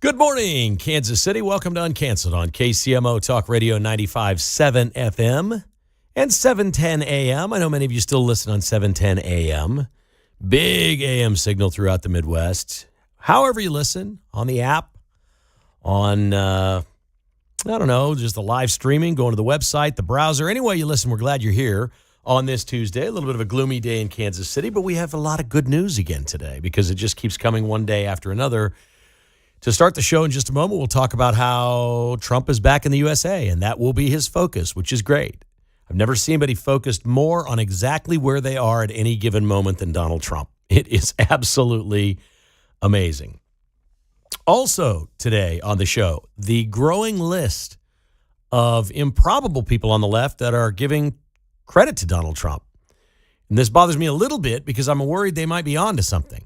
Good morning, Kansas City. Welcome to Uncanceled on KCMO Talk Radio 95.7 FM and 710 AM. I know many of you still listen on 710 AM. Big AM signal throughout the Midwest. However you listen, on the app, on, just the live streaming, going to the website, the browser. Any way you listen, we're glad you're here on this Tuesday. A little bit of a gloomy day in Kansas City, but we have a lot of good news again today because it just keeps coming one day after another. To start the show in just a moment, we'll talk about how Trump is back in the USA, and that will be his focus, which is great. I've never seen anybody focused more on exactly where they are at any given moment than Donald Trump. It is absolutely amazing. Also today on the show, the growing list of improbable people on the left that are giving credit to Donald Trump. And this bothers me a little bit because I'm worried they might be onto something,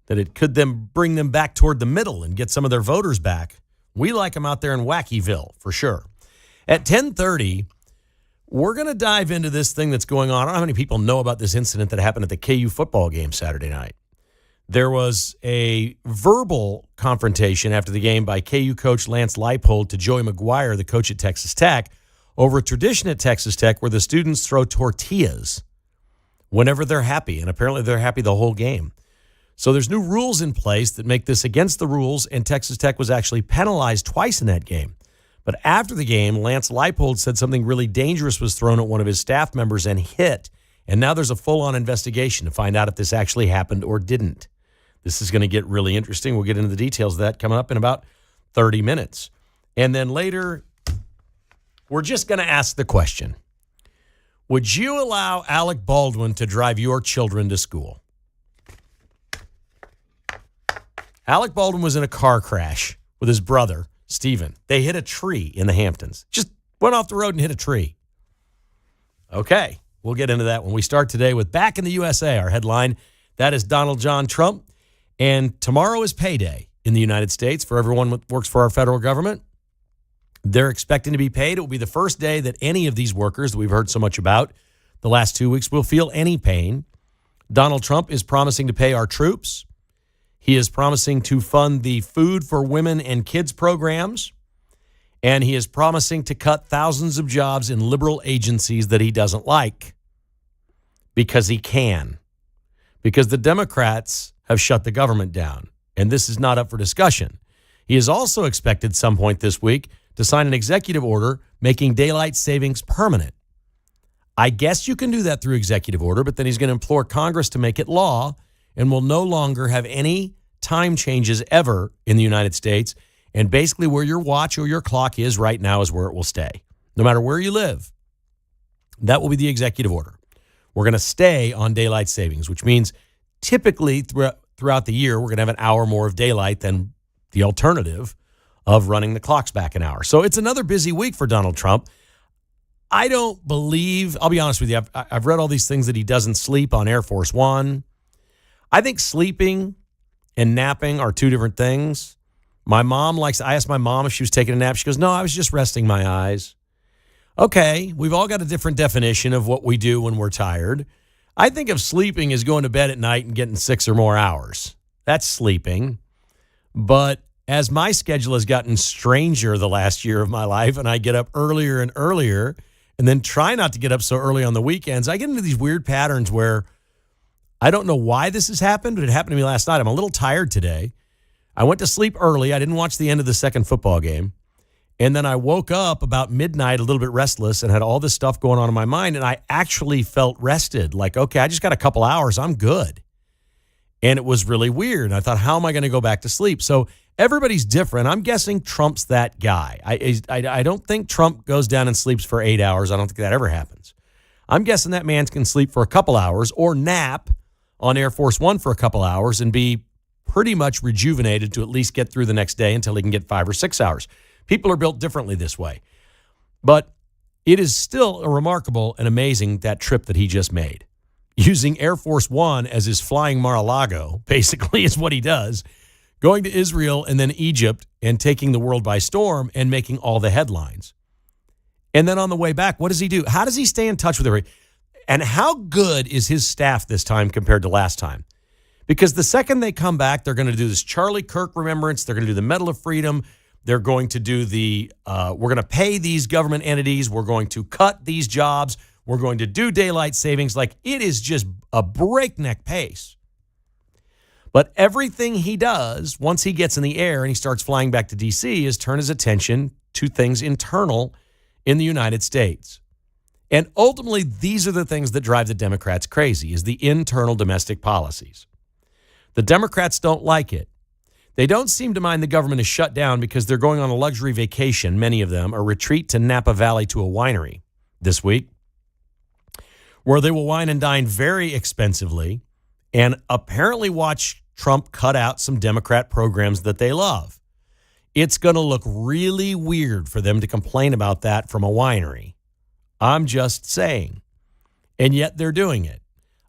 that it could then bring them back toward the middle and get some of their voters back. We like them out there in Wackyville, for sure. At 10:30, we're going to dive into this thing that's going on. I don't know how many people know about this incident that happened at the KU football game Saturday night. There was a verbal confrontation after the game by KU coach Lance Leipold to Joey McGuire, the coach at Texas Tech, over a tradition at Texas Tech where the students throw tortillas whenever they're happy, and apparently they're happy the whole game. So there's new rules in place that make this against the rules, and Texas Tech was actually penalized twice in that game. But after the game, Lance Leipold said something really dangerous was thrown at one of his staff members and hit, and now there's a full-on investigation to find out if this actually happened or didn't. This is going to get really interesting. We'll get into the details of that coming up in about 30 minutes. And then later, we're just going to ask the question, would you allow Alec Baldwin to drive your children to school? Alec Baldwin was in a car crash with his brother, Stephen. They hit a tree in the Hamptons. Just went off the road and hit a tree. Okay, we'll get into that when we start today with Back in the USA, our headline. That is Donald John Trump. And tomorrow is payday in the United States for everyone that works for our federal government. They're expecting to be paid. It will be the first day that any of these workers that we've heard so much about the last 2 weeks will feel any pain. Donald Trump is promising to pay our troops. He is promising to fund the Food for Women and Kids programs, and he is promising to cut thousands of jobs in liberal agencies that he doesn't like because he can, because the Democrats have shut the government down, and this is not up for discussion. He is also expected some point this week to sign an executive order making daylight savings permanent. I guess you can do that through executive order, but then he's going to implore Congress to make it law and will no longer have any time changes ever in the United States. And basically where your watch or your clock is right now is where it will stay. No matter where you live, that will be the executive order. We're going to stay on daylight savings, which means typically throughout the year, we're going to have an hour more of daylight than the alternative of running the clocks back an hour. So it's another busy week for Donald Trump. I don't believe, I'll be honest with you, I've read all these things that he doesn't sleep on Air Force One. I think sleeping and napping are two different things. I asked my mom if she was taking a nap. She goes, no, I was just resting my eyes. Okay, we've all got a different definition of what we do when we're tired. I think of sleeping as going to bed at night and getting 6 or more hours. That's sleeping. But as my schedule has gotten stranger the last year of my life, and I get up earlier and earlier, and then try not to get up so early on the weekends, I get into these weird patterns where I don't know why this has happened, but it happened to me last night. I'm a little tired today. I went to sleep early. I didn't watch the end of the second football game. And then I woke up about midnight a little bit restless and had all this stuff going on in my mind. And I actually felt rested. Like, okay, I just got a couple hours. I'm good. And it was really weird. And I thought, how am I going to go back to sleep? So everybody's different. I'm guessing Trump's that guy. I don't think Trump goes down and sleeps for 8 hours. I don't think that ever happens. I'm guessing that man can sleep for a couple hours or nap on Air Force One for a couple hours and be pretty much rejuvenated to at least get through the next day until he can get 5 or 6 hours. People are built differently this way. But it is still a remarkable and amazing, that trip that he just made. Using Air Force One as his flying Mar-a-Lago, basically, is what he does. Going to Israel and then Egypt and taking the world by storm and making all the headlines. And then on the way back, what does he do? How does he stay in touch with everybody? And how good is his staff this time compared to last time? Because the second they come back, they're going to do this Charlie Kirk remembrance. They're going to do the Medal of Freedom. They're going to do we're going to pay these government entities. We're going to cut these jobs. We're going to do daylight savings. Like, it is just a breakneck pace. But everything he does, once he gets in the air and he starts flying back to D.C., is turn his attention to things internal in the United States. And ultimately, these are the things that drive the Democrats crazy, is the internal domestic policies. The Democrats don't like it. They don't seem to mind the government is shut down because they're going on a luxury vacation, many of them, a retreat to Napa Valley to a winery this week, where they will wine and dine very expensively and apparently watch Trump cut out some Democrat programs that they love. It's going to look really weird for them to complain about that from a winery. I'm just saying. And yet they're doing it.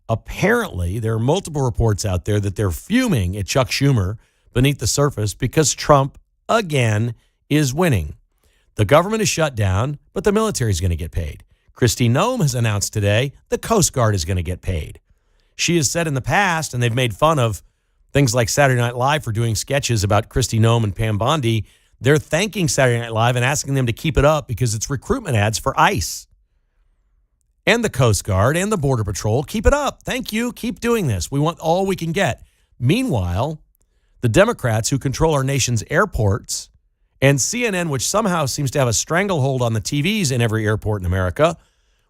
Apparently, there are multiple reports out there that they're fuming at Chuck Schumer beneath the surface because Trump, again, is winning. The government is shut down, but the military is going to get paid. Kristi Noem has announced today the Coast Guard is going to get paid. She has said in the past, and they've made fun of things like Saturday Night Live for doing sketches about Kristi Noem and Pam Bondi, they're thanking Saturday Night Live and asking them to keep it up because it's recruitment ads for ICE. And the Coast Guard and the Border Patrol, keep it up. Thank you. Keep doing this. We want all we can get. Meanwhile, the Democrats who control our nation's airports and CNN, which somehow seems to have a stranglehold on the TVs in every airport in America,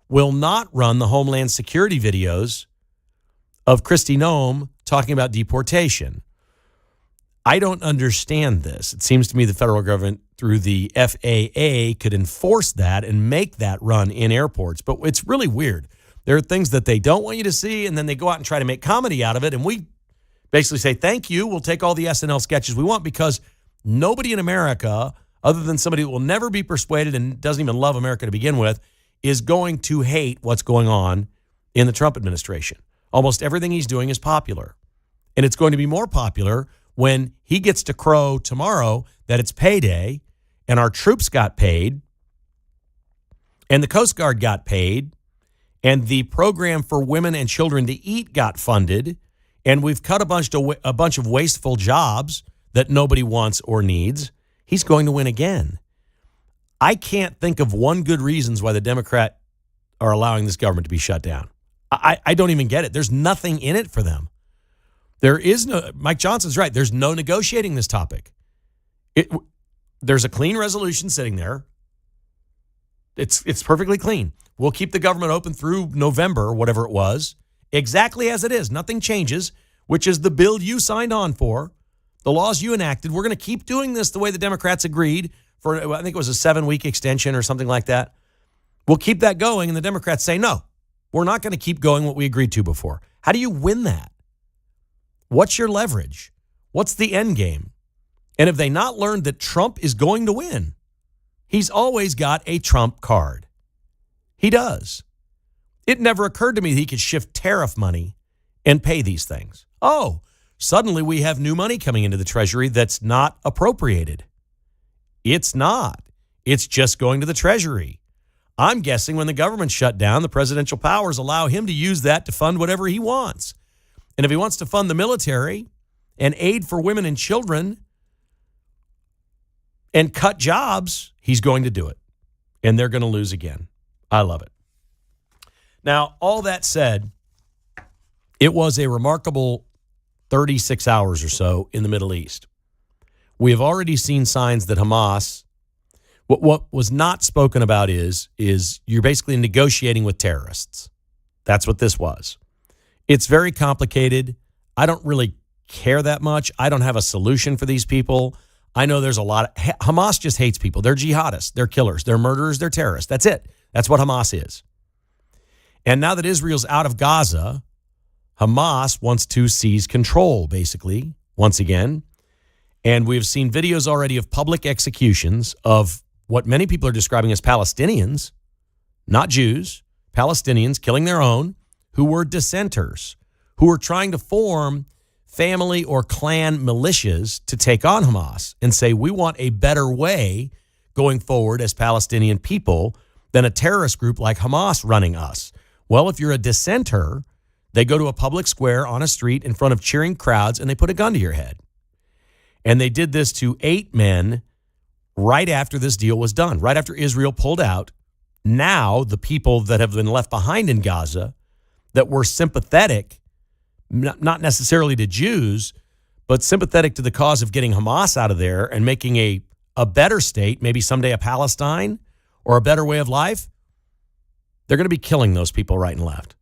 will not run the Homeland Security videos of Kristi Noem talking about deportation. I don't understand this. It seems to me the federal government, through the FAA, could enforce that and make that run in airports. But it's really weird. There are things that they don't want you to see, and then they go out and try to make comedy out of it. And we basically say, thank you, we'll take all the SNL sketches we want, because nobody in America, other than somebody that will never be persuaded and doesn't even love America to begin with, is going to hate what's going on in the Trump administration. Almost everything he's doing is popular. And it's going to be more popular when he gets to crow tomorrow that it's payday and our troops got paid and the Coast Guard got paid and the program for women and children to eat got funded and we've cut a bunch of wasteful jobs that nobody wants or needs. He's going to win again. I can't think of one good reasons why the Democrat are allowing this government to be shut down. I don't even get it. There's nothing in it for them. There is no, Mike Johnson's right. There's no negotiating this topic. There's a clean resolution sitting there. It's perfectly clean. We'll keep the government open through November, whatever it was, exactly as it is. Nothing changes, which is the bill you signed on for, the laws you enacted. We're going to keep doing this the way the Democrats agreed for, I think it was a 7-week extension or something like that. We'll keep that going, and the Democrats say, no, we're not going to keep going what we agreed to before. How do you win that? What's your leverage? What's the end game? And have they not learned that Trump is going to win? He's always got a Trump card. He does. It never occurred to me that he could shift tariff money and pay these things. Oh, suddenly we have new money coming into the Treasury that's not appropriated. It's not. It's just going to the Treasury. I'm guessing when the government shut down, the presidential powers allow him to use that to fund whatever he wants. And if he wants to fund the military and aid for women and children and cut jobs, he's going to do it. And they're going to lose again. I love it. Now, all that said, it was a remarkable 36 hours or so in the Middle East. We have already seen signs that Hamas, what was not spoken about is you're basically negotiating with terrorists. That's what this was. It's very complicated. I don't really care that much. I don't have a solution for these people. I know there's a lot of... Hamas just hates people. They're jihadists. They're killers. They're murderers. They're terrorists. That's it. That's what Hamas is. And now that Israel's out of Gaza, Hamas wants to seize control, basically, once again. And we've seen videos already of public executions of what many people are describing as Palestinians, not Jews, Palestinians killing their own, who were dissenters, who were trying to form family or clan militias to take on Hamas and say, we want a better way going forward as Palestinian people than a terrorist group like Hamas running us. Well, if you're a dissenter, They go to a public square on a street in front of cheering crowds, and they put a gun to your head. And they did this to 8 men right after this deal was done, right after Israel pulled out. Now, the people that have been left behind in Gaza that were sympathetic, not necessarily to Jews, but sympathetic to the cause of getting Hamas out of there and making a better state, maybe someday a Palestine or a better way of life, they're going to be killing those people right and left.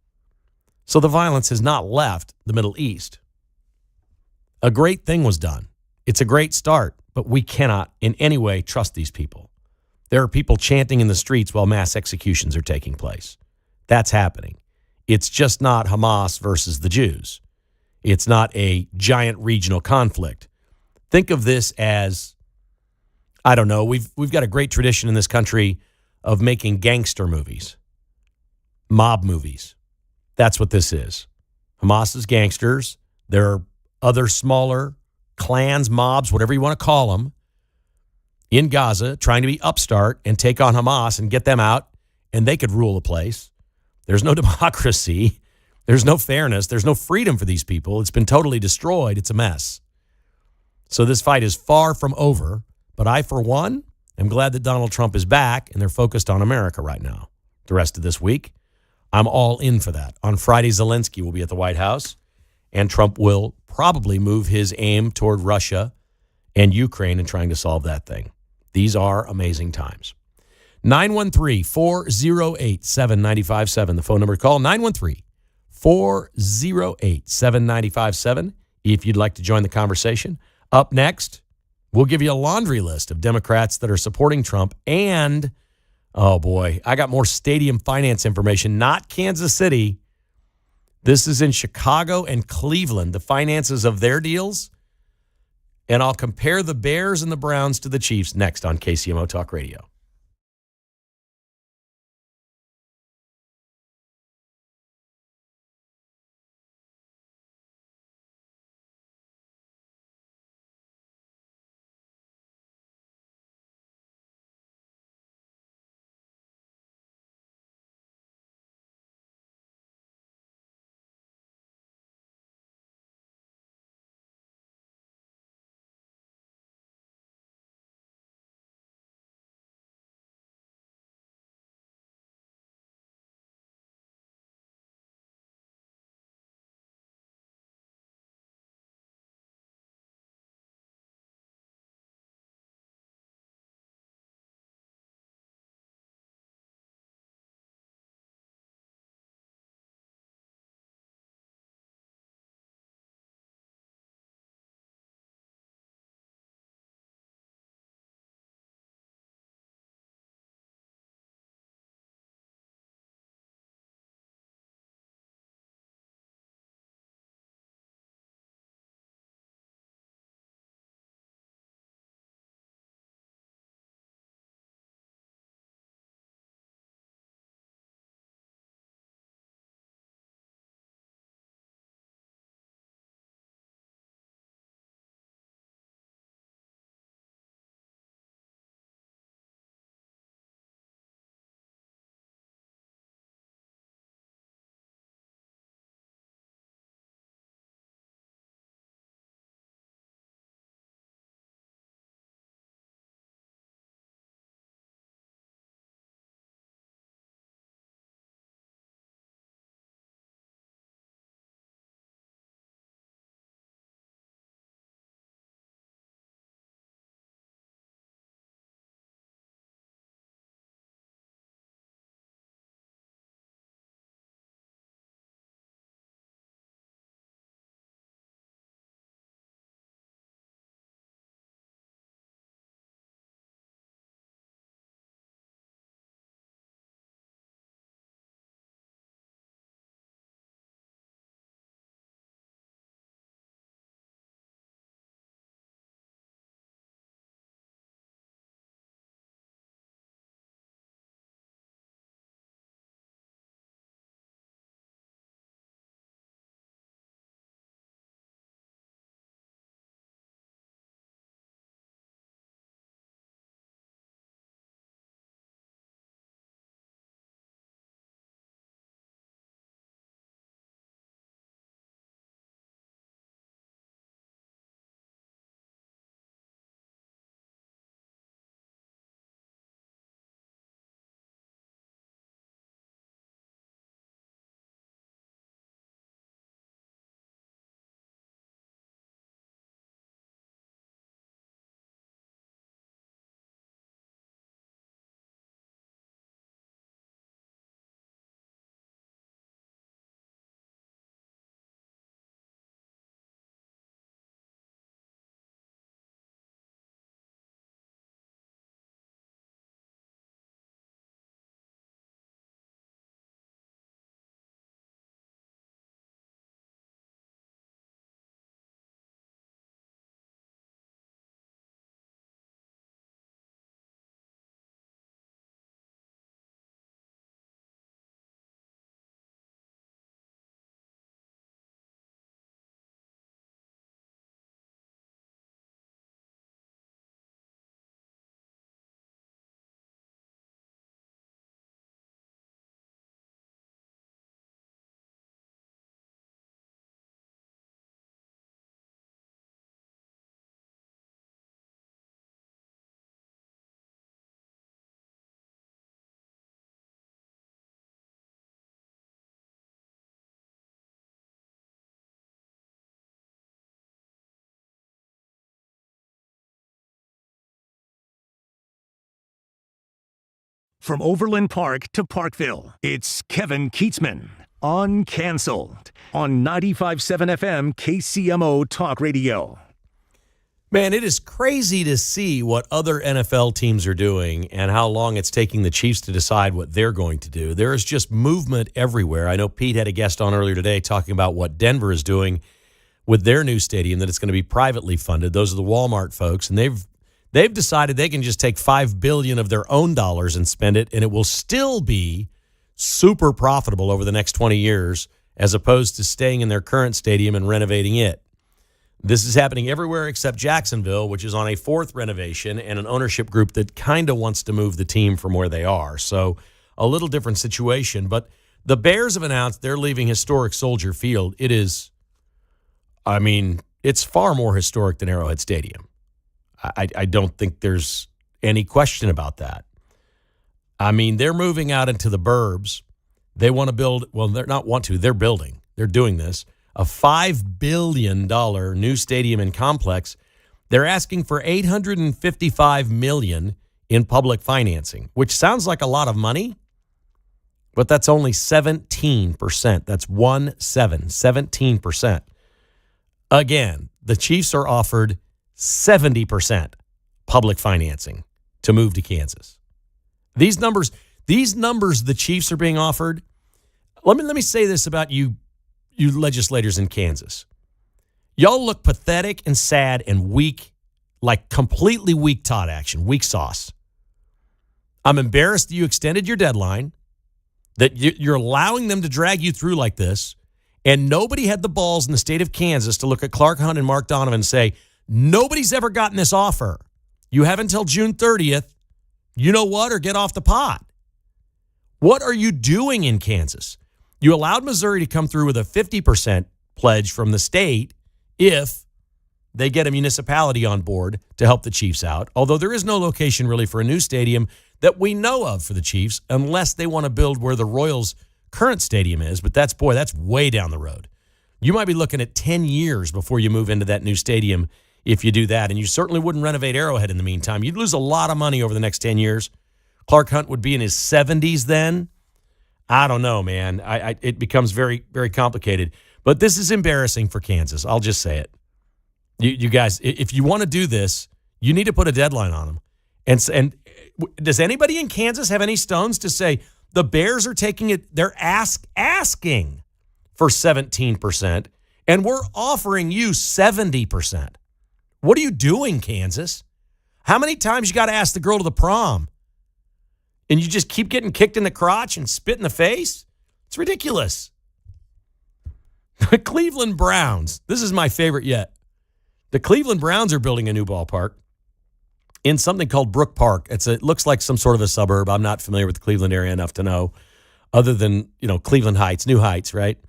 So the violence has not left the Middle East. A great thing was done. It's a great start, but we cannot in any way trust these people. There are people chanting in the streets while mass executions are taking place. That's happening. It's just not Hamas versus the Jews. It's not a giant regional conflict. Think of this as, I don't know, we've got a great tradition in this country of making gangster movies, mob movies. That's what this is. Hamas is gangsters. There are other smaller clans, mobs, whatever you want to call them, in Gaza trying to be upstart and take on Hamas and get them out, and they could rule the place. There's no democracy. There's no fairness. There's no freedom for these people. It's been totally destroyed. It's a mess. So this fight is far from over. But I, for one, am glad that Donald Trump is back and they're focused on America right now. The rest of this week, I'm all in for that. On Friday, Zelensky will be at the White House, and Trump will probably move his aim toward Russia and Ukraine and trying to solve that thing. These are amazing times. 913-408-7957, the phone number to call, 913-408-7957, if you'd like to join the conversation. Up next, we'll give you a laundry list of Democrats that are supporting Trump. And, oh boy, I got more stadium finance information, not Kansas City. This is in Chicago and Cleveland, the finances of their deals. And I'll compare the Bears and the Browns to the Chiefs next on KCMO Talk Radio. From Overland Park to Parkville, it's Kevin Kietzman, Uncanceled, on 95.7 FM KCMO Talk Radio. Man, it is crazy to see what other NFL teams are doing and how long it's taking the Chiefs to decide what they're going to do. There is just movement everywhere. I know Pete had a guest on earlier today talking about what Denver is doing with their new stadium, that it's going to be privately funded. Those are the Walmart folks, and they've decided they can just take $5 billion of their own dollars and spend it, and it will still be super profitable over the next 20 years as opposed to staying in their current stadium and renovating it. This is happening everywhere except Jacksonville, which is on a fourth renovation and an ownership group that kind of wants to move the team from where they are. So a little different situation. But the Bears have announced they're leaving historic Soldier Field. It is, it's far more historic than Arrowhead Stadium. I don't think there's any question about that. They're moving out into the burbs. They want to build, they're building. They're doing this. A $5 billion new stadium and complex. They're asking for $855 million in public financing, which sounds like a lot of money, but that's only 17%. That's 17%. Again, the Chiefs are offered 70% public financing to move to Kansas. These numbers the Chiefs are being offered. Let me say this about you legislators in Kansas. Y'all look pathetic and sad and weak, like completely weak Todd action, weak sauce. I'm embarrassed that you extended your deadline, that you're allowing them to drag you through like this, and nobody had the balls in the state of Kansas to look at Clark Hunt and Mark Donovan and say, nobody's ever gotten this offer. You have until June 30th. You know what? Or get off the pot. What are you doing in Kansas? You allowed Missouri to come through with a 50% pledge from the state if they get a municipality on board to help the Chiefs out, although there is no location really for a new stadium that we know of for the Chiefs unless they want to build where the Royals' current stadium is, but that's way down the road. You might be looking at 10 years before you move into that new stadium if you do that, and you certainly wouldn't renovate Arrowhead in the meantime. You'd lose a lot of money over the next 10 years. Clark Hunt would be in his 70s then. I don't know, man. It becomes very, very complicated. But this is embarrassing for Kansas. I'll just say it. You guys, if you want to do this, you need to put a deadline on them. And does anybody in Kansas have any stones to say the Bears are taking it? They're asking for 17%, and we're offering you 70%. What are you doing, Kansas? How many times you got to ask the girl to the prom? And you just keep getting kicked in the crotch and spit in the face? It's ridiculous. The Cleveland Browns. This is my favorite yet. The Cleveland Browns are building a new ballpark in something called Brook Park. It looks like some sort of a suburb. I'm not familiar with the Cleveland area enough to know, other than, Cleveland Heights, New Heights, right?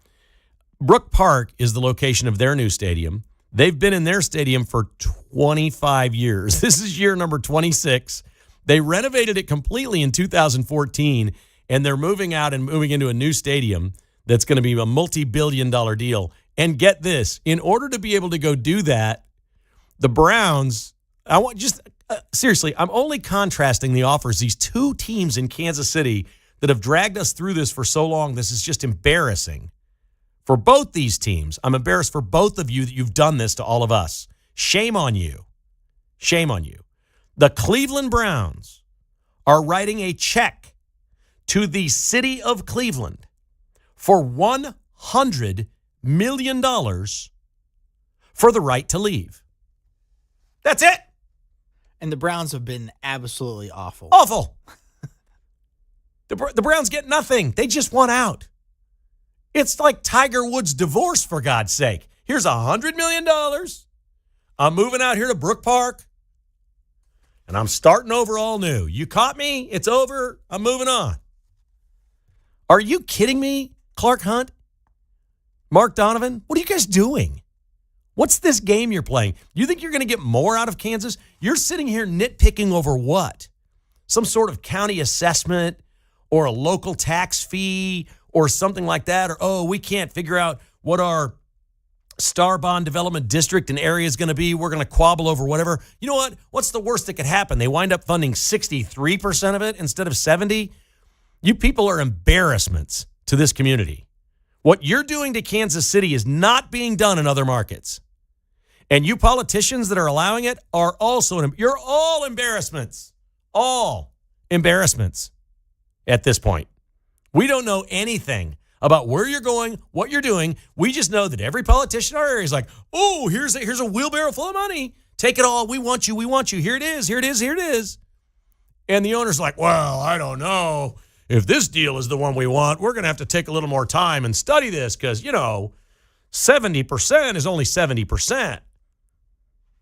Brook Park is the location of their new stadium. They've been in their stadium for 25 years. This is year number 26. They renovated it completely in 2014, and they're moving out and moving into a new stadium that's going to be a multi-billion-dollar deal. And get this, in order to be able to go do that, the Browns, seriously, I'm only contrasting the offers. These two teams in Kansas City that have dragged us through this for so long, this is just embarrassing. For both these teams, I'm embarrassed for both of you that you've done this to all of us. Shame on you. Shame on you. The Cleveland Browns are writing a check to the city of Cleveland for $100 million for the right to leave. That's it. And the Browns have been absolutely awful. Awful. The Browns get nothing. They just want out. It's like Tiger Woods' divorce, for God's sake. Here's $100 million. I'm moving out here to Brook Park, and I'm starting over all new. You caught me. It's over. I'm moving on. Are you kidding me, Clark Hunt? Mark Donovan? What are you guys doing? What's this game you're playing? You think you're going to get more out of Kansas? You're sitting here nitpicking over what? Some sort of county assessment or a local tax fee or something like that? Or, we can't figure out what our Star Bond Development District and area is going to be. We're going to quabble over whatever. You know what? What's the worst that could happen? They wind up funding 63% of it instead of 70%. You people are embarrassments to this community. What you're doing to Kansas City is not being done in other markets. And you politicians that are allowing it are also, you're all embarrassments. All embarrassments at this point. We don't know anything about where you're going, what you're doing. We just know that every politician in our area is like, oh, here's a wheelbarrow full of money. Take it all. We want you. We want you. Here it is. Here it is. Here it is. And the owner's like, well, I don't know. If this deal is the one we want, we're going to have to take a little more time and study this because, 70% is only 70%.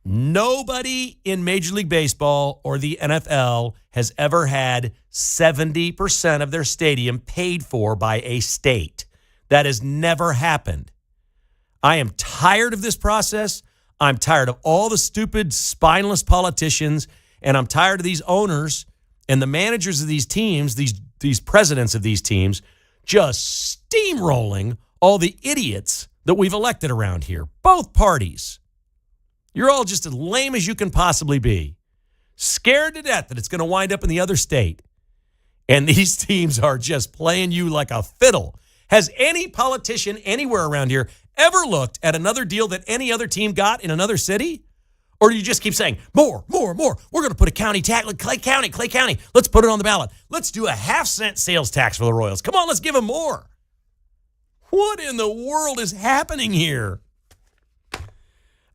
Nobody in Major League Baseball or the NFL has ever had 70% of their stadium paid for by a state. That has never happened. I am tired of this process. I'm tired of all the stupid, spineless politicians, and I'm tired of these owners and the managers of these teams, these presidents of these teams, just steamrolling all the idiots that we've elected around here. Both parties. You're all just as lame as you can possibly be. Scared to death that it's going to wind up in the other state. And these teams are just playing you like a fiddle. Has any politician anywhere around here ever looked at another deal that any other team got in another city? Or do you just keep saying, more? We're going to put a county tax, like Clay County. Let's put it on the ballot. Let's do a 50-cent sales tax for the Royals. Come on, let's give them more. What in the world is happening here?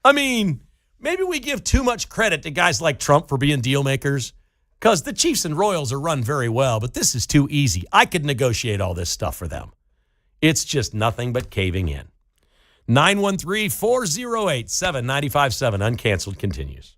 I mean, maybe we give too much credit to guys like Trump for being deal makers because the Chiefs and Royals are run very well, but this is too easy. I could negotiate all this stuff for them. It's just nothing but caving in. 913-408-7957. Uncanceled continues.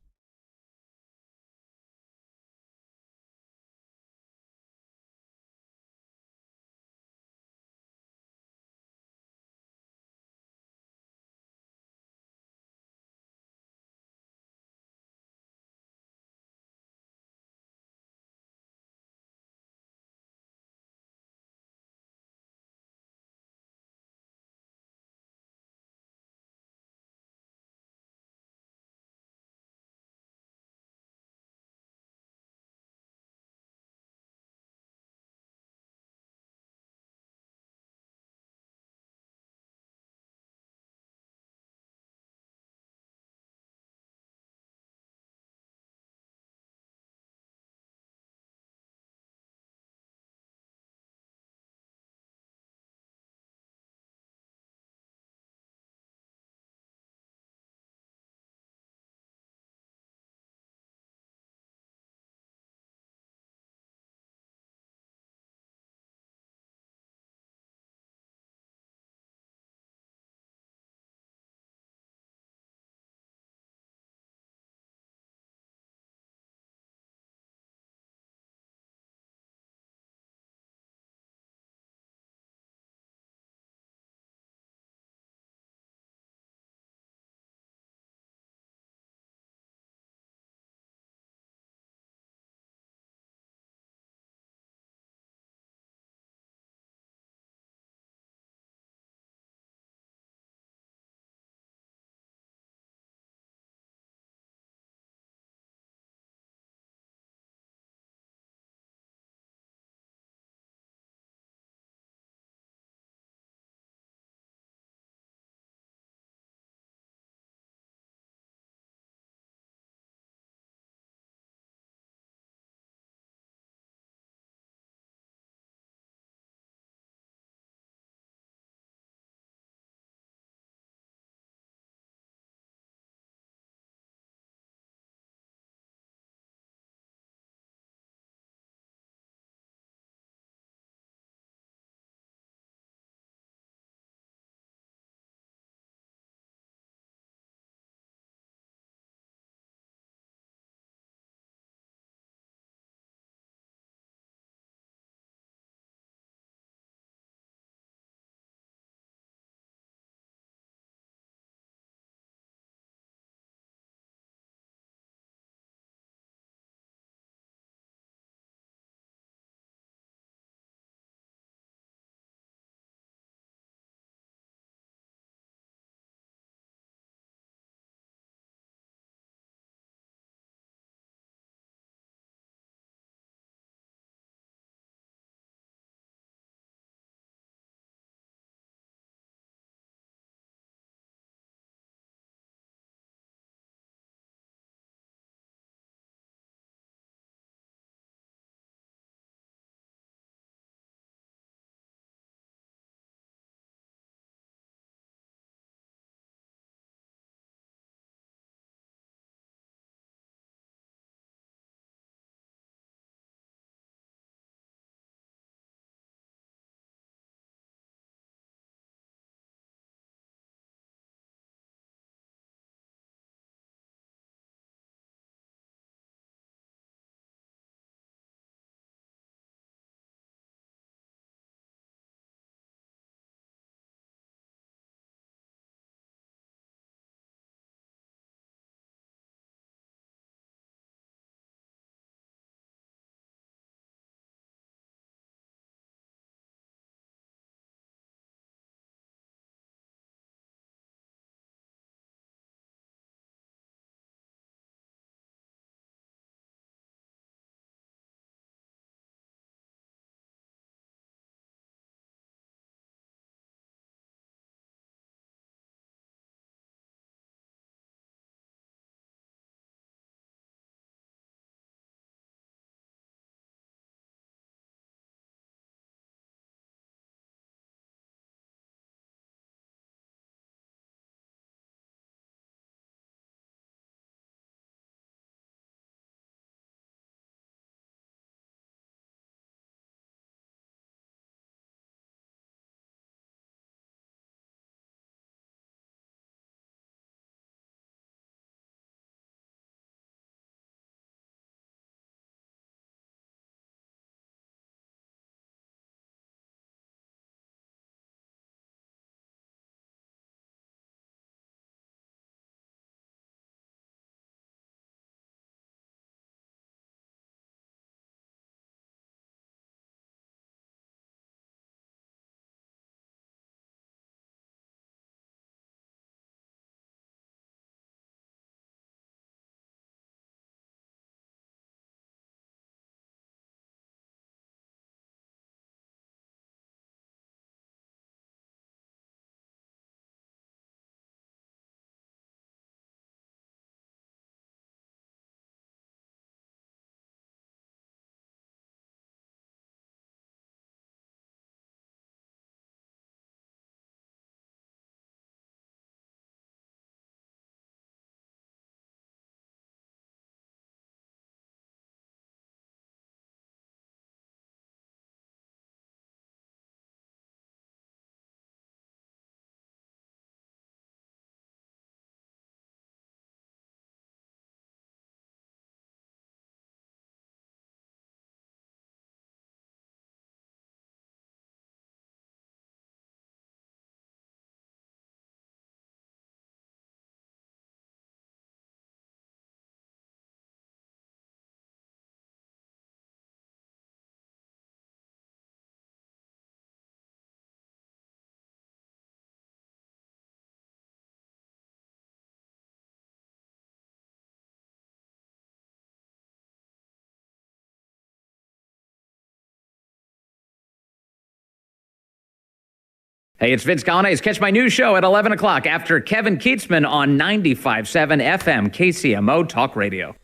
Hey, it's Vince Colonnese. Catch my new show at 11 o'clock after Kevin Kietzman on 95.7 FM KCMO Talk Radio.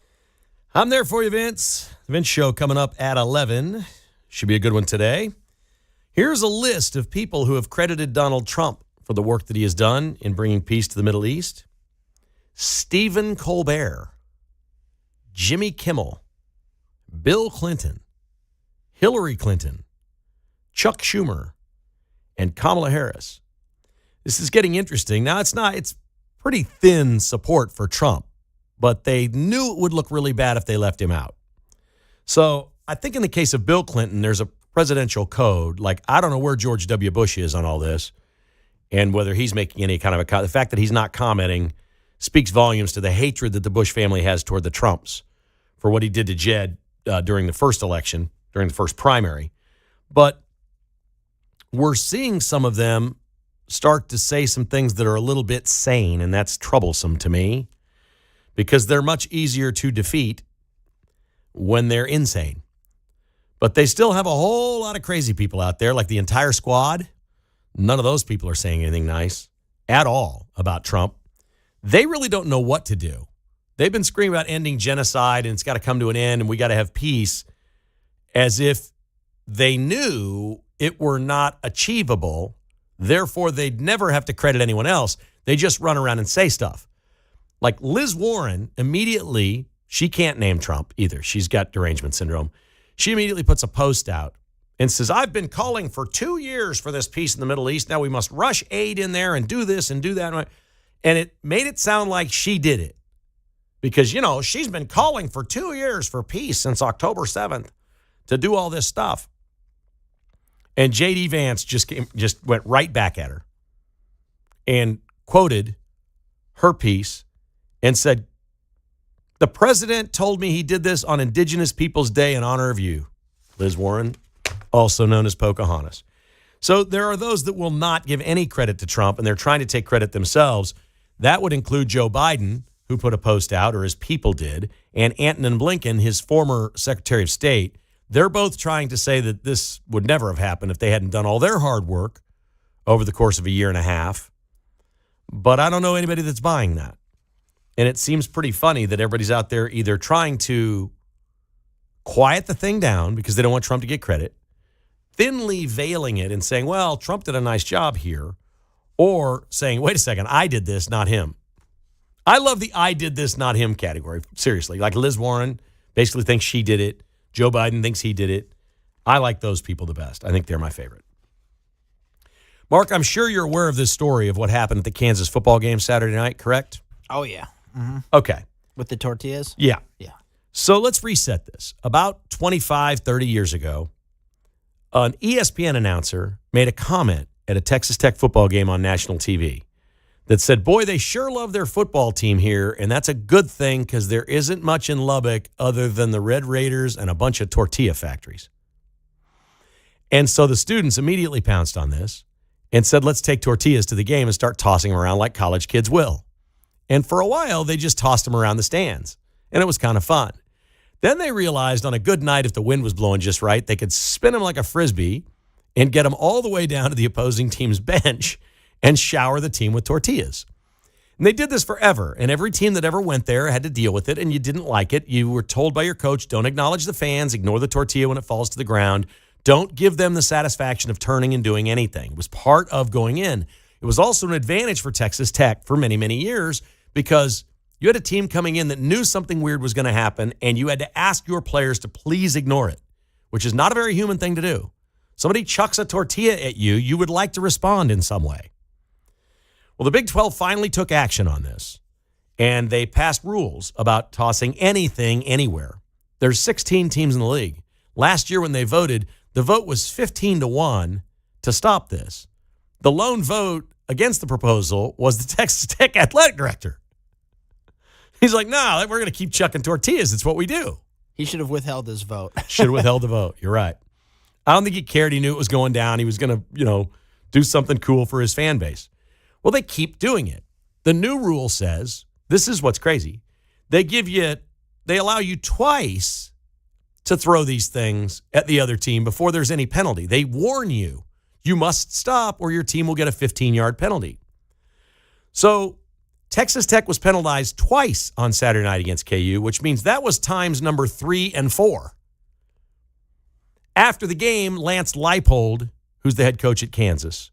I'm there for you, Vince. The Vince Show coming up at 11. Should be a good one today. Here's a list of people who have credited Donald Trump for the work that he has done in bringing peace to the Middle East. Stephen Colbert, Jimmy Kimmel, Bill Clinton, Hillary Clinton, Chuck Schumer, and Kamala Harris. This is getting interesting. Now, it's pretty thin support for Trump, but they knew it would look really bad if they left him out. So I think in the case of Bill Clinton, there's a presidential code. Like, I don't know where George W. Bush is on all this and whether he's making any kind of the fact that he's not commenting speaks volumes to the hatred that the Bush family has toward the Trumps for what he did to Jed during the first election, during the first primary. But we're seeing some of them start to say some things that are a little bit sane, and that's troublesome to me because they're much easier to defeat when they're insane. But they still have a whole lot of crazy people out there, like the entire squad. None of those people are saying anything nice at all about Trump. They really don't know what to do. They've been screaming about ending genocide and it's got to come to an end and we got to have peace as if they knew it were not achievable. Therefore, they'd never have to credit anyone else. They just run around and say stuff. Like Liz Warren immediately, she can't name Trump either. She's got derangement syndrome. She immediately puts a post out and says, I've been calling for 2 years for this peace in the Middle East. Now we must rush aid in there and do this and do that. And it made it sound like she did it because, she's been calling for 2 years for peace since October 7th to do all this stuff. And J.D. Vance just went right back at her and quoted her piece and said, the president told me he did this on Indigenous Peoples Day in honor of you, Liz Warren, also known as Pocahontas. So there are those that will not give any credit to Trump, and they're trying to take credit themselves. That would include Joe Biden, who put a post out, or his people did, and Antony Blinken, his former Secretary of State. They're both trying to say that this would never have happened if they hadn't done all their hard work over the course of a year and a half. But I don't know anybody that's buying that. And it seems pretty funny that everybody's out there either trying to quiet the thing down because they don't want Trump to get credit, thinly veiling it and saying, well, Trump did a nice job here, or saying, wait a second, I did this, not him. I love the I did this, not him category. Seriously, like Liz Warren basically thinks she did it. Joe Biden thinks he did it. I like those people the best. I think they're my favorite. Mark, I'm sure you're aware of this story of what happened at the Kansas football game Saturday night, correct? Oh, yeah. Mm-hmm. Okay. With the tortillas? Yeah. Yeah. So let's reset this. About 25, 30 years ago, an ESPN announcer made a comment at a Texas Tech football game on national TV that said, boy, they sure love their football team here, and that's a good thing because there isn't much in Lubbock other than the Red Raiders and a bunch of tortilla factories. And so the students immediately pounced on this and said, let's take tortillas to the game and start tossing them around like college kids will. And for a while, they just tossed them around the stands, and it was kind of fun. Then they realized on a good night, if the wind was blowing just right, they could spin them like a Frisbee and get them all the way down to the opposing team's bench and shower the team with tortillas. And they did this forever, and every team that ever went there had to deal with it, and you didn't like it. You were told by your coach, don't acknowledge the fans, ignore the tortilla when it falls to the ground. Don't give them the satisfaction of turning and doing anything. It was part of going in. It was also an advantage for Texas Tech for many, many years because you had a team coming in that knew something weird was going to happen, and you had to ask your players to please ignore it, which is not a very human thing to do. Somebody chucks a tortilla at you, you would like to respond in some way. Well, the Big 12 finally took action on this, and they passed rules about tossing anything anywhere. There's 16 teams in the league. Last year when they voted, the vote was 15-1 to stop this. The lone vote against the proposal was the Texas Tech athletic director. He's like, no, we're going to keep chucking tortillas. It's what we do. He should have withheld his vote. Should have withheld the vote. You're right. I don't think he cared. He knew it was going down. He was going to, do something cool for his fan base. Well, they keep doing it. The new rule says, this is what's crazy. They allow you twice to throw these things at the other team before there's any penalty. They warn you. You must stop or your team will get a 15-yard penalty. So Texas Tech was penalized twice on Saturday night against KU, which means that was times number 3 and 4. After the game, Lance Leipold, who's the head coach at Kansas,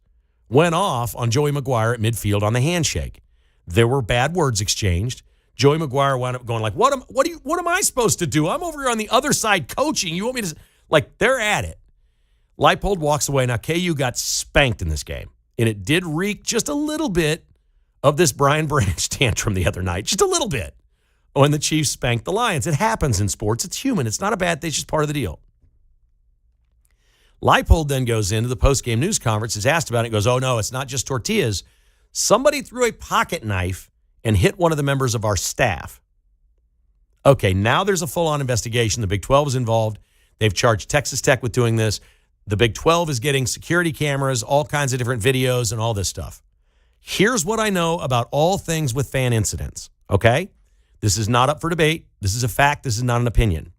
went off on Joey McGuire at midfield on the handshake. There were bad words exchanged. Joey McGuire wound up going like, what am I supposed to do? I'm over here on the other side coaching. You want me to, like, they're at it. Leipold walks away. Now, KU got spanked in this game, and it did reek just a little bit of this Brian Branch tantrum the other night, just a little bit, when the Chiefs spanked the Lions. It happens in sports. It's human. It's not a bad thing. It's just part of the deal. Leipold then goes into the post-game news conference, is asked about it, and goes, oh, no, it's not just tortillas. Somebody threw a pocket knife and hit one of the members of our staff. Okay, now there's a full-on investigation. The Big 12 is involved. They've charged Texas Tech with doing this. The Big 12 is getting security cameras, all kinds of different videos, and all this stuff. Here's what I know about all things with fan incidents, okay? This is not up for debate. This is a fact. This is not an opinion.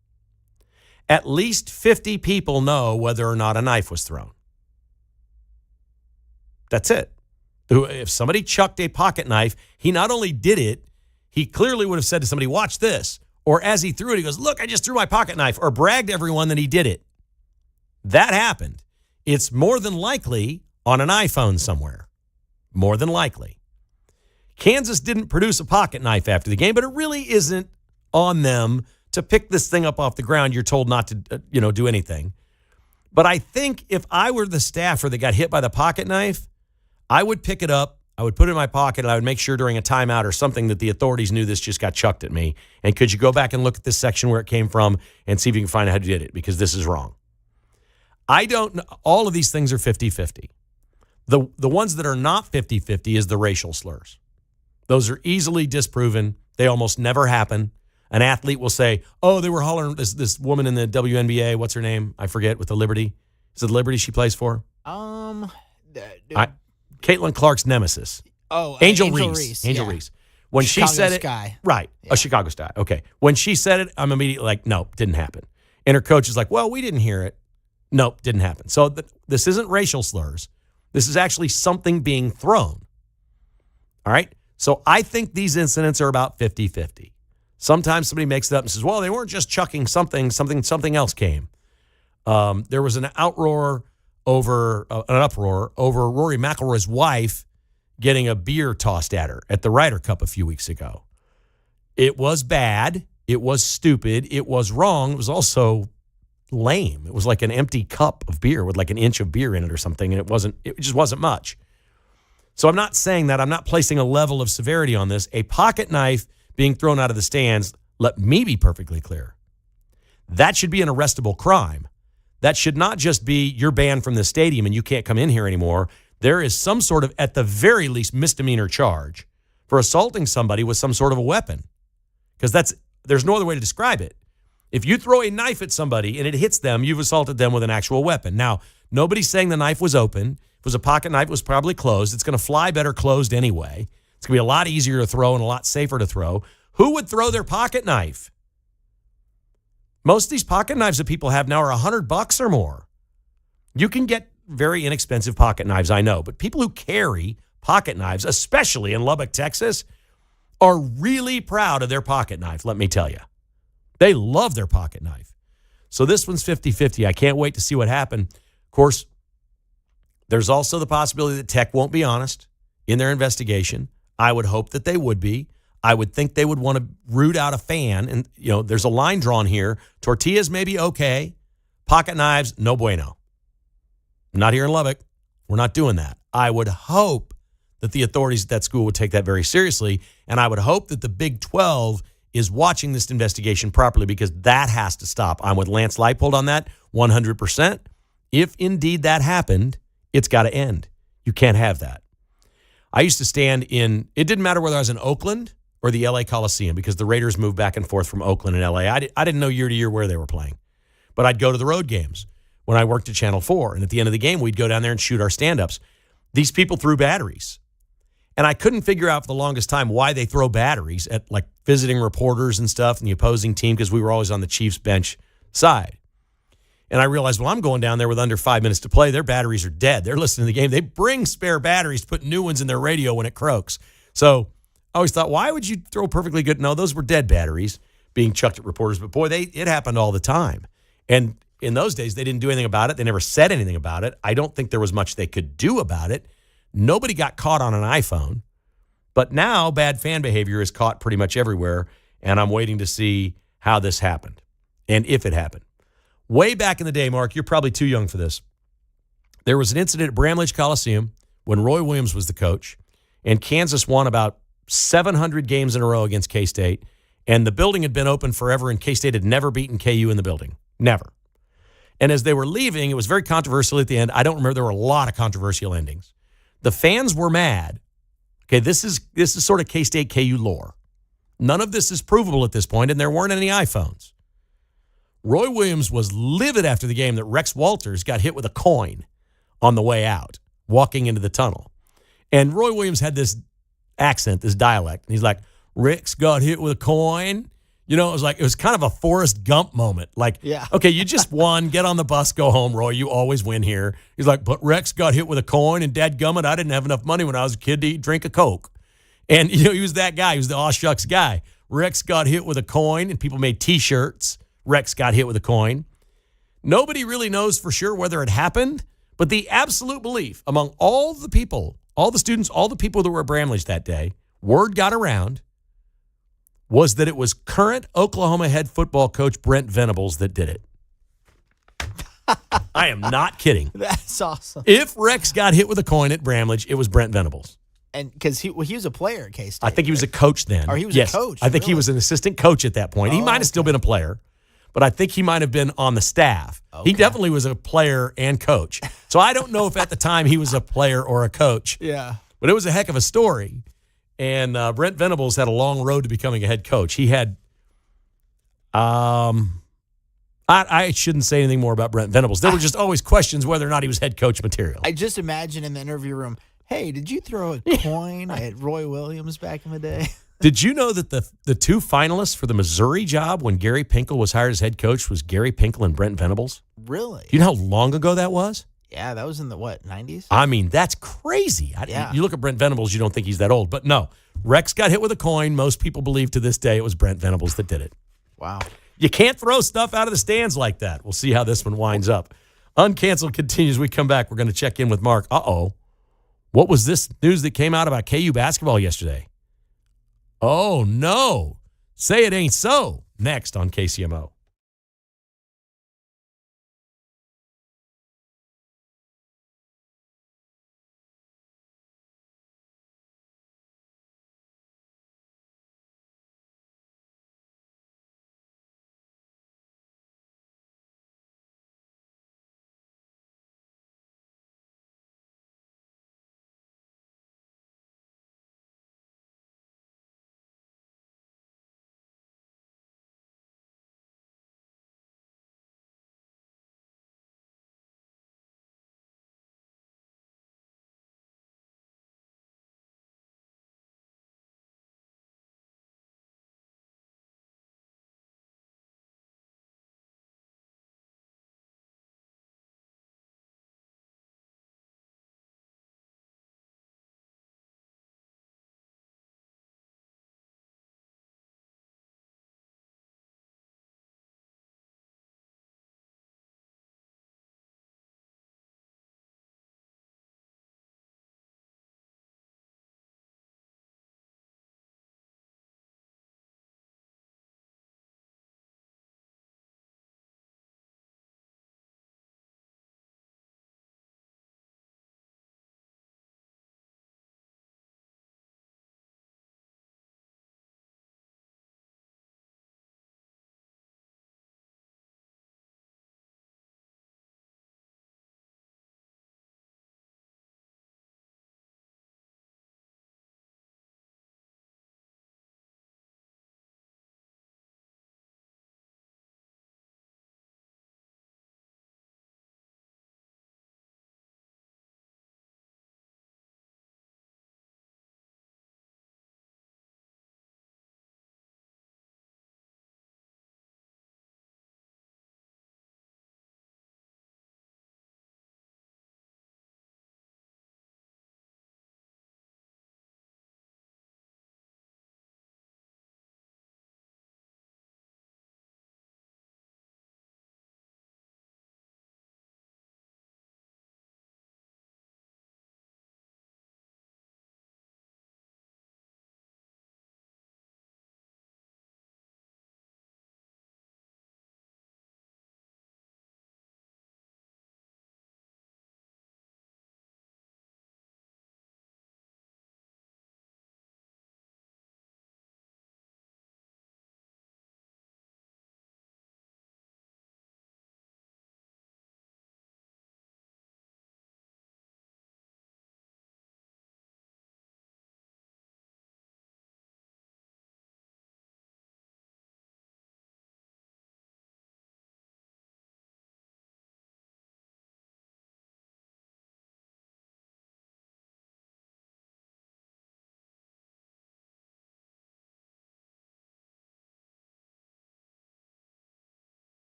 At least 50 people know whether or not a knife was thrown. That's it. If somebody chucked a pocket knife, he not only did it, he clearly would have said to somebody, watch this. Or as he threw it, he goes, look, I just threw my pocket knife, or bragged to everyone that he did it. That happened. It's more than likely on an iPhone somewhere. More than likely. Kansas didn't produce a pocket knife after the game, but it really isn't on them to pick this thing up off the ground. You're told not to, do anything. But I think if I were the staffer that got hit by the pocket knife, I would pick it up, I would put it in my pocket, and I would make sure during a timeout or something that the authorities knew this just got chucked at me. And could you go back and look at this section where it came from and see if you can find out how you did it, because this is wrong. I don't know. All of these things are 50-50. The ones that are not 50-50 is the racial slurs. Those are easily disproven. They almost never happen. An athlete will say, oh, they were hollering this woman in the WNBA, what's her name? I forget, with the Liberty. Is it Liberty she plays for? Caitlin Clark's nemesis. Oh, Angel Reese. Angel Reese. When Chicago she said Sky. it, right, Yeah. a Chicago Sky. Okay. When she said it, I'm immediately like, no, didn't happen. And her coach is like, well, we didn't hear it. Nope, didn't happen. So this isn't racial slurs. This is actually something being thrown. All right? So I think these incidents are about 50-50. Sometimes somebody makes it up and says, well, they weren't just chucking something else came. There was an uproar over Rory McIlroy's wife getting a beer tossed at her at the Ryder Cup a few weeks ago. It was bad. It was stupid. It was wrong. It was also lame. It was like an empty cup of beer with like an inch of beer in it or something, and it just wasn't much. So I'm not saying that. I'm not placing a level of severity on this. A pocket knife being thrown out of the stands, let me be perfectly clear. That should be an arrestable crime. That should not just be you're banned from the stadium and you can't come in here anymore. There is some sort of, at the very least, misdemeanor charge for assaulting somebody with some sort of a weapon. Because there's no other way to describe it. If you throw a knife at somebody and it hits them, you've assaulted them with an actual weapon. Now, nobody's saying the knife was open. If it was a pocket knife, it was probably closed. It's going to fly better closed anyway. It's going to be a lot easier to throw and a lot safer to throw. Who would throw their pocket knife? Most of these pocket knives that people have now are $100 or more. You can get very inexpensive pocket knives, I know, but people who carry pocket knives, especially in Lubbock, Texas, are really proud of their pocket knife, let me tell you. They love their pocket knife. So this one's 50-50. I can't wait to see what happened. Of course, there's also the possibility that Tech won't be honest in their investigation. I would hope that they would be. I would think they would want to root out a fan. And, there's a line drawn here. Tortillas may be okay. Pocket knives, no bueno. Not here in Lubbock. We're not doing that. I would hope that the authorities at that school would take that very seriously. And I would hope that the Big 12 is watching this investigation properly, because that has to stop. I'm with Lance Leipold on that 100%. If indeed that happened, it's got to end. You can't have that. I used to stand it didn't matter whether I was in Oakland or the LA Coliseum, because the Raiders moved back and forth from Oakland and LA. I didn't know year to year where they were playing. But I'd go to the road games when I worked at Channel 4. And at the end of the game, we'd go down there and shoot our stand-ups. These people threw batteries. And I couldn't figure out for the longest time why they throw batteries at like visiting reporters and stuff and the opposing team, because we were always on the Chiefs bench side. And I realized, well, I'm going down there with under 5 minutes to play. Their batteries are dead. They're listening to the game. They bring spare batteries to put new ones in their radio when it croaks. So I always thought, why would you throw perfectly good? No, those were dead batteries being chucked at reporters. But boy, it happened all the time. And in those days, they didn't do anything about it. They never said anything about it. I don't think there was much they could do about it. Nobody got caught on an iPhone. But now bad fan behavior is caught pretty much everywhere. And I'm waiting to see how this happened and if it happened. Way back in the day, Mark, you're probably too young for this. There was an incident at Bramlage Coliseum when Roy Williams was the coach, and Kansas won about 700 games in a row against K-State, and the building had been open forever, and K-State had never beaten KU in the building. Never. And as they were leaving, it was very controversial at the end. I don't remember. There were a lot of controversial endings. The fans were mad. Okay, this is sort of K-State KU lore. None of this is provable at this point, and there weren't any iPhones. Roy Williams was livid after the game that Rex Walters got hit with a coin on the way out, walking into the tunnel. And Roy Williams had this accent, this dialect. And he's like, Rex got hit with a coin. You know, it was kind of a Forrest Gump moment. Like, yeah. Okay, you just won. Get on the bus, go home, Roy. You always win here. He's like, but Rex got hit with a coin, and dadgummit, I didn't have enough money when I was a kid to drink a Coke. And, he was that guy. He was the aw shucks guy. Rex got hit with a coin, and people made T-shirts. Rex got hit with a coin. Nobody really knows for sure whether it happened, but the absolute belief among all the people, all the students, all the people that were at Bramlage that day, word got around, was that it was current Oklahoma head football coach Brent Venables that did it. I am not kidding. That's awesome. If Rex got hit with a coin at Bramlage, it was Brent Venables. And because he was a player at K-State. I think he was a coach then. Or he was yes, a coach. I think he really? was an assistant coach at that point. He might have still been a player, but I think he might have been on the staff. Okay. He definitely was a player and coach. So I don't know if at the time he was a player or a coach. Yeah. But it was a heck of a story. And Brent Venables had a long road to becoming a head coach. He had, I shouldn't say anything more about Brent Venables. There were just always questions whether or not he was head coach material. I just imagine in the interview room, hey, did you throw a coin at Roy Williams back in the day? Did you know that the two finalists for the Missouri job when Gary Pinkel was hired as head coach was Gary Pinkel and Brent Venables? Really? Do you know how long ago that was? Yeah, that was in the, 90s? I mean, that's crazy. Yeah. You look at Brent Venables, you don't think he's that old. But no, Rex got hit with a coin. Most people believe to this day it was Brent Venables that did it. Wow. You can't throw stuff out of the stands like that. We'll see how this one winds up. Uncanceled continues. We come back. We're going to check in with Mark. Uh-oh. What was this news that came out about KU basketball yesterday? Oh, no. Say it ain't so. Next on KCMO.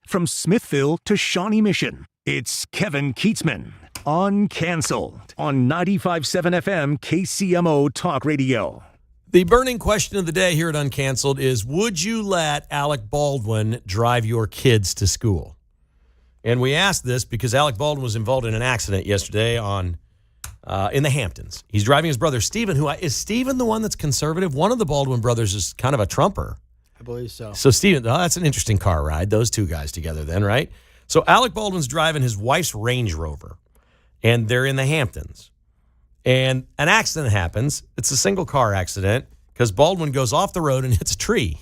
From Smithville to Shawnee Mission, it's Kevin Kietzman, Uncanceled, on 95.7 FM KCMO Talk Radio. The burning question of the day here at Uncanceled is, would you let Alec Baldwin drive your kids to school? And we asked this because Alec Baldwin was involved in an accident yesterday in the Hamptons. He's driving his brother, Stephen, is Stephen the one that's conservative? One of the Baldwin brothers is kind of a Trumper. I believe so. So Stephen, that's an interesting car ride, those two guys together then, right? So Alec Baldwin's driving his wife's Range Rover, and they're in the Hamptons. And an accident happens. It's a single car accident because Baldwin goes off the road and hits a tree.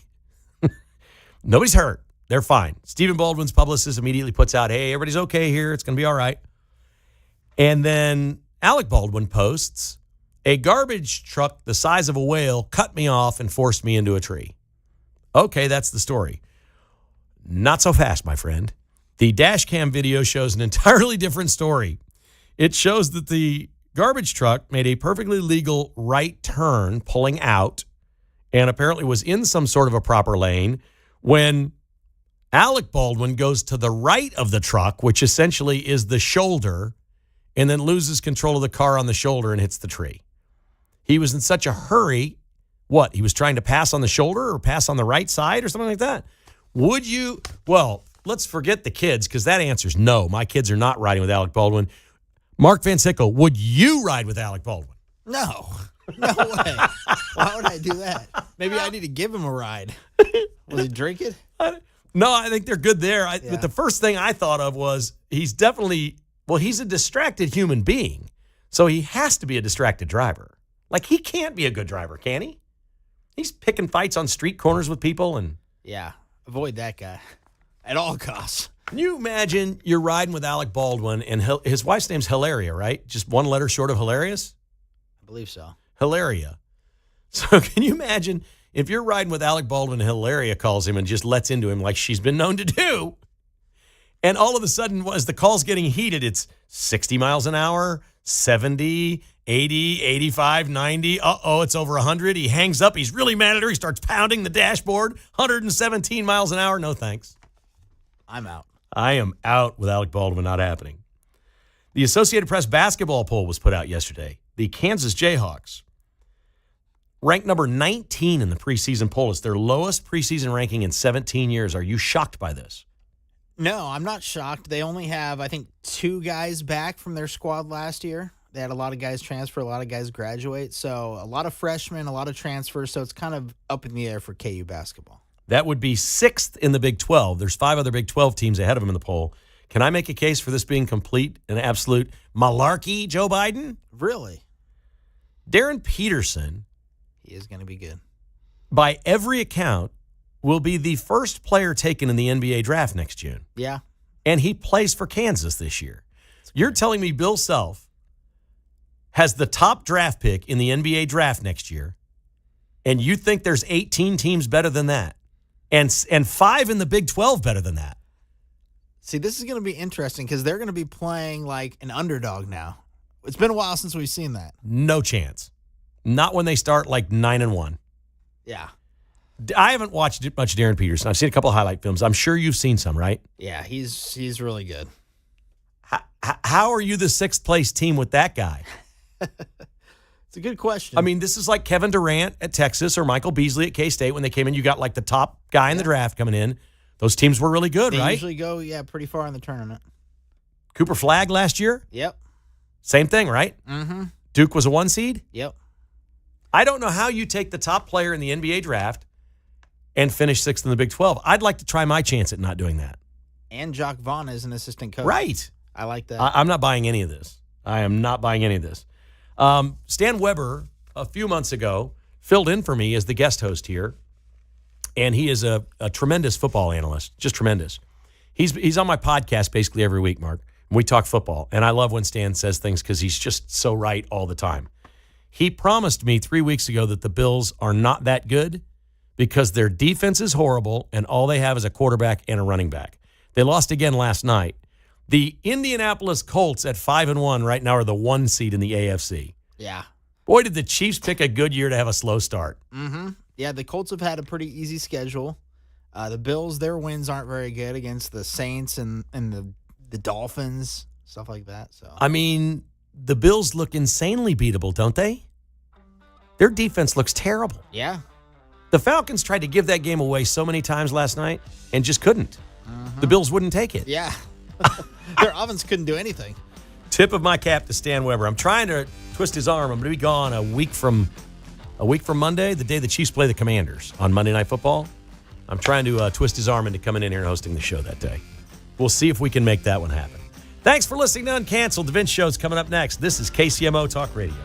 Nobody's hurt. They're fine. Stephen Baldwin's publicist immediately puts out, hey, everybody's okay here. It's going to be all right. And then Alec Baldwin posts, a garbage truck the size of a whale cut me off and forced me into a tree. Okay, that's the story. Not so fast, my friend. The dash cam video shows an entirely different story. It shows that the garbage truck made a perfectly legal right turn pulling out and apparently was in some sort of a proper lane when Alec Baldwin goes to the right of the truck, which essentially is the shoulder, and then loses control of the car on the shoulder and hits the tree. He was in such a hurry. What? He was trying to pass on the shoulder or pass on the right side or something like that? Would you? Well, let's forget the kids because that answer's no. My kids are not riding with Alec Baldwin. Mark Van Sickle, would you ride with Alec Baldwin? No. No way. Why would I do that?Maybe I need to give him a ride. Was he drinking? No, I think they're good there. But the first thing I thought of was he's a distracted human being. So he has to be a distracted driver. Like, he can't be a good driver, can he? He's picking fights on street corners with people. Yeah, avoid that guy at all costs. Can you imagine you're riding with Alec Baldwin and his wife's name's Hilaria, right? Just one letter short of hilarious? I believe so. Hilaria. So can you imagine if you're riding with Alec Baldwin and Hilaria calls him and just lets into him like she's been known to do, and all of a sudden, as the call's getting heated, it's 60 miles an hour, 70, 80, 85, 90. Uh-oh, it's over 100. He hangs up. He's really mad at her. He starts pounding the dashboard. 117 miles an hour. No thanks. I'm out. I am out with Alec Baldwin. Not happening. The Associated Press basketball poll was put out yesterday. The Kansas Jayhawks, ranked number 19 in the preseason poll. It's their lowest preseason ranking in 17 years. Are you shocked by this? No, I'm not shocked. They only have, I think, 2 guys back from their squad last year. They had a lot of guys transfer, a lot of guys graduate. So a lot of freshmen, a lot of transfers. So it's kind of up in the air for KU basketball. That would be 6th in the Big 12. There's 5 other Big 12 teams ahead of them in the poll. Can I make a case for this being complete and absolute malarkey, Joe Biden? Really? Darren Peterson, He is going to be good. by every account, will be the first player taken in the NBA draft next June. Yeah. And he plays for Kansas this year. You're telling me Bill Self has the top draft pick in the NBA draft next year, and you think there's 18 teams better than that, and 5 in the Big 12 better than that? See, this is going to be interesting because they're going to be playing like an underdog now. It's been a while since we've seen that. No chance. Not when they start like 9-1. Yeah. I haven't watched much Darren Peterson. I've seen a couple of highlight films. I'm sure you've seen some, right? Yeah, he's really good. How are you the 6th place team with that guy? It's a good question. I mean, this is like Kevin Durant at Texas or Michael Beasley at K-State when they came in. You got like the top guy in the draft coming in. Those teams were really good, they right? usually go, pretty far in the tournament. Cooper Flagg last year? Yep. Same thing, right? Mm-hmm. Duke was a 1 seed? Yep. I don't know how you take the top player in the NBA draft and finish 6th in the Big 12. I'd like to try my chance at not doing that. And Jock Vaughn is an assistant coach. Right. I like that. I'm not buying any of this. I am not buying any of this. Stan Weber, a few months ago, filled in for me as the guest host here, and he is a tremendous football analyst, just tremendous. He's on my podcast basically every week, Mark. We talk football, and I love when Stan says things because he's just so right all the time. He promised me 3 weeks ago that the Bills are not that good because their defense is horrible and all they have is a quarterback and a running back. They lost again last night. The Indianapolis Colts at 5-1 right now are the 1 seed in the AFC. Yeah. Boy, did the Chiefs pick a good year to have a slow start. Mm-hmm. Yeah, the Colts have had a pretty easy schedule. The Bills, their wins aren't very good against the Saints and the Dolphins, stuff like that. So I mean, the Bills look insanely beatable, don't they? Their defense looks terrible. yeah. The Falcons tried to give that game away so many times last night and just couldn't. The Bills wouldn't take it. Yeah. Their offense couldn't do anything. Tip of my cap to Stan Weber. I'm trying to twist his arm. I'm going to be gone a week from Monday, the day the Chiefs play the Commanders on Monday Night Football. I'm trying to twist his arm into coming in here and hosting the show that day. We'll see if we can make that one happen. Thanks for listening to Uncanceled. The Vince Show's coming up next. This is KCMO Talk Radio.